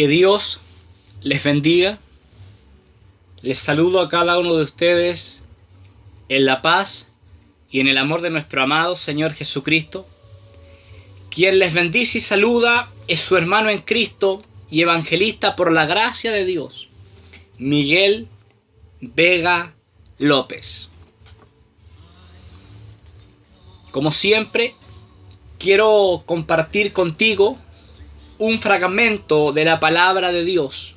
Que Dios les bendiga. Les saludo a cada uno de ustedes en la paz y en el amor de nuestro amado Señor Jesucristo. Quien les bendice y saluda es su hermano en Cristo y evangelista por la gracia de Dios, Miguel Vega López. Como siempre, quiero compartir contigo un fragmento de la palabra de Dios.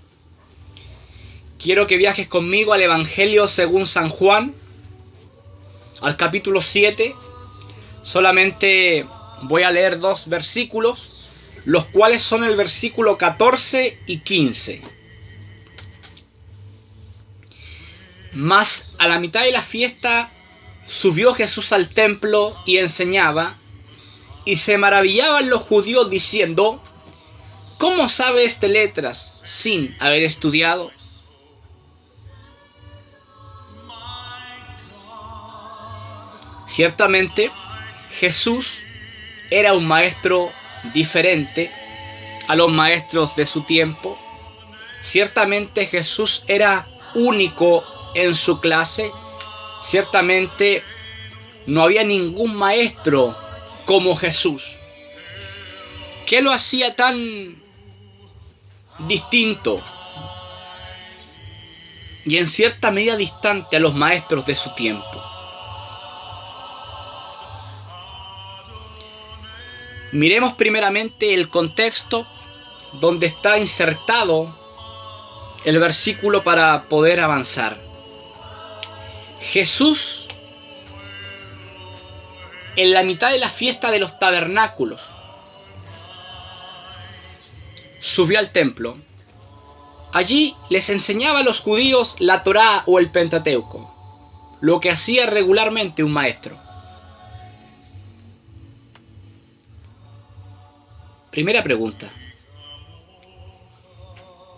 Quiero que viajes conmigo al Evangelio según San Juan, al capítulo 7. Solamente voy a leer 2 versículos, los cuales son el versículo 14 y 15. Mas a la mitad de la fiesta subió Jesús al templo y enseñaba, y se maravillaban los judíos diciendo: ¿cómo sabe este letras sin haber estudiado? Ciertamente, Jesús era un maestro diferente a los maestros de su tiempo. Ciertamente Jesús era único en su clase. Ciertamente no había ningún maestro como Jesús. ¿Qué lo hacía tan distinto y en cierta medida distante a los maestros de su tiempo? Miremos primeramente el contexto donde está insertado el versículo para poder avanzar. Jesús, en la mitad de la fiesta de los tabernáculos, subió al templo. Allí les enseñaba a los judíos la Torá o el Pentateuco, lo que hacía regularmente un maestro. Primera pregunta: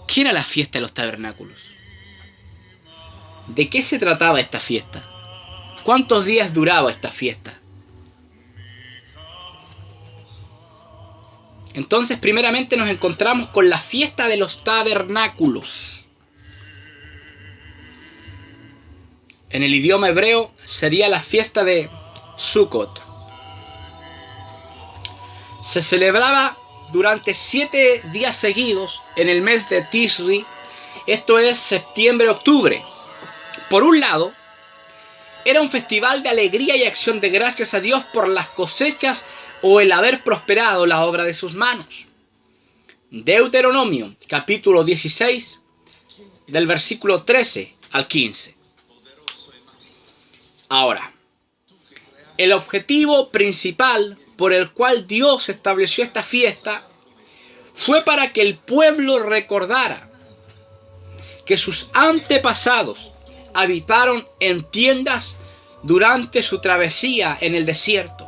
¿qué era la fiesta de los tabernáculos? ¿De qué se trataba esta fiesta? ¿Cuántos días duraba esta fiesta? Entonces, primeramente nos encontramos con la fiesta de los tabernáculos. En el idioma hebreo sería la fiesta de Sukkot. Se celebraba durante 7 días seguidos en el mes de Tishri, esto es septiembre-octubre. Por un lado, era un festival de alegría y acción de gracias a Dios por las cosechas o el haber prosperado la obra de sus manos. Deuteronomio, capítulo 16, del versículo 13 al 15. Ahora, el objetivo principal por el cual Dios estableció esta fiesta fue para que el pueblo recordara que sus antepasados habitaron en tiendas durante su travesía en el desierto.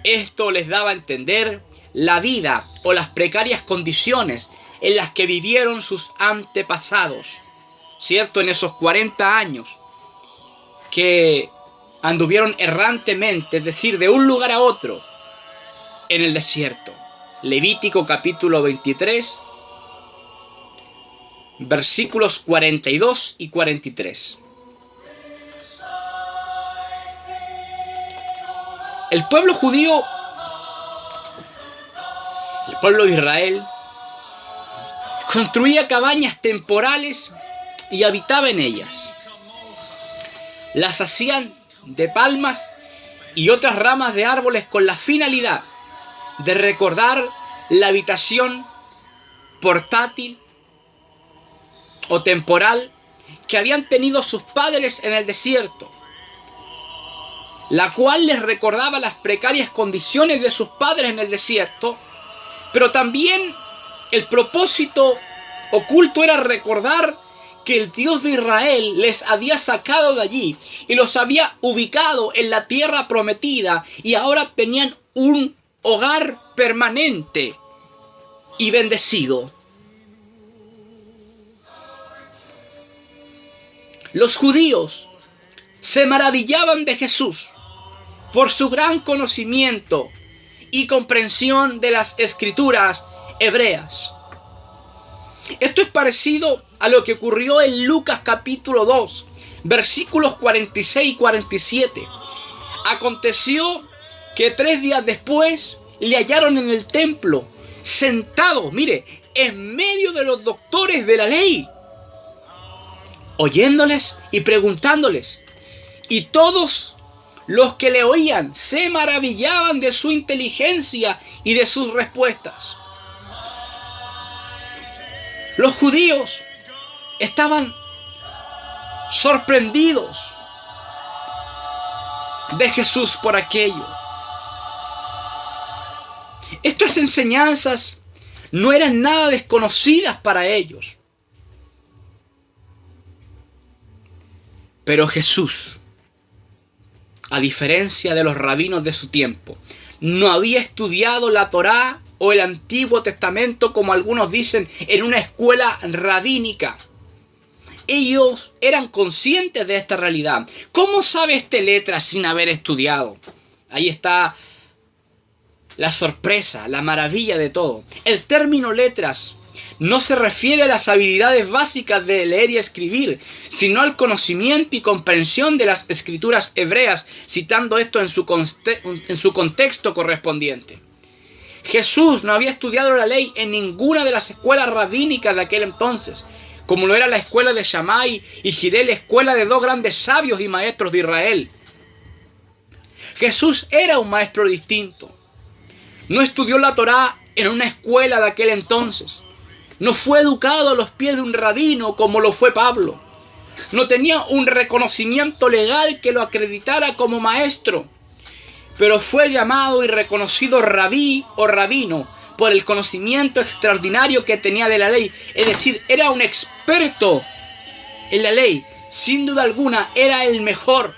Esto les daba a entender la vida o las precarias condiciones en las que vivieron sus antepasados, ¿cierto? En esos 40 años que anduvieron errantemente, es decir, de un lugar a otro en el desierto. Levítico capítulo 23, versículos 42 y 43. El pueblo judío, el pueblo de Israel, construía cabañas temporales y habitaba en ellas. Las hacían de palmas y otras ramas de árboles con la finalidad de recordar la habitación portátil o temporal que habían tenido sus padres en el desierto, la cual les recordaba las precarias condiciones de sus padres en el desierto, pero también el propósito oculto era recordar que el Dios de Israel les había sacado de allí y los había ubicado en la tierra prometida, y ahora tenían un hogar permanente y bendecido. Los judíos se maravillaban de Jesús por su gran conocimiento, y comprensión de las escrituras hebreas. Esto es parecido a lo que ocurrió en Lucas capítulo 2, versículos 46 y 47. Aconteció que 3 días después le hallaron en el templo, sentado, mire, en medio de los doctores de la ley, oyéndoles y preguntándoles. Y todos los que le oían se maravillaban de su inteligencia y de sus respuestas. Los judíos estaban sorprendidos de Jesús por aquello. Estas enseñanzas no eran nada desconocidas para ellos. Pero Jesús, a diferencia de los rabinos de su tiempo, no había estudiado la Torá o el Antiguo Testamento, como algunos dicen, en una escuela rabínica. Ellos eran conscientes de esta realidad. ¿Cómo sabe este letra sin haber estudiado? Ahí está la sorpresa, la maravilla de todo. El término letras no se refiere a las habilidades básicas de leer y escribir, sino al conocimiento y comprensión de las escrituras hebreas, citando esto en su contexto correspondiente. Jesús no había estudiado la ley en ninguna de las escuelas rabínicas de aquel entonces, como lo era la escuela de Shammai y Jiré, la escuela de 2 grandes sabios y maestros de Israel. Jesús era un maestro distinto. No estudió la Torá en una escuela de aquel entonces. No fue educado a los pies de un rabino como lo fue Pablo. No tenía un reconocimiento legal que lo acreditara como maestro. Pero fue llamado y reconocido rabí o rabino por el conocimiento extraordinario que tenía de la ley. Es decir, era un experto en la ley. Sin duda alguna, era el mejor.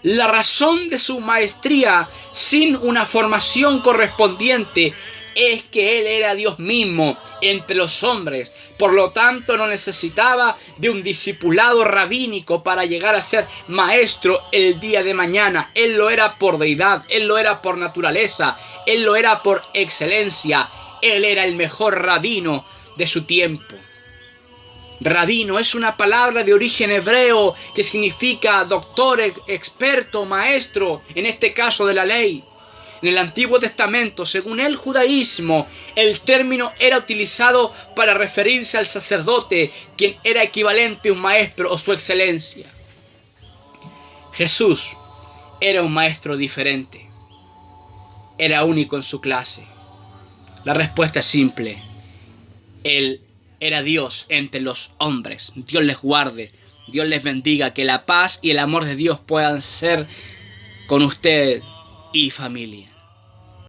La razón de su maestría sin una formación correspondiente es que él era Dios mismo entre los hombres. Por lo tanto, no necesitaba de un discipulado rabínico para llegar a ser maestro el día de mañana. Él lo era por deidad, él lo era por naturaleza, él lo era por excelencia. Él era el mejor rabino de su tiempo. Rabino es una palabra de origen hebreo que significa doctor, experto, maestro, en este caso de la ley. En el Antiguo Testamento, según el judaísmo, el término era utilizado para referirse al sacerdote, quien era equivalente a un maestro o su excelencia. Jesús era un maestro diferente. Era único en su clase. La respuesta es simple. Él era Dios entre los hombres. Dios les guarde, Dios les bendiga, que la paz y el amor de Dios puedan ser con usted y familia.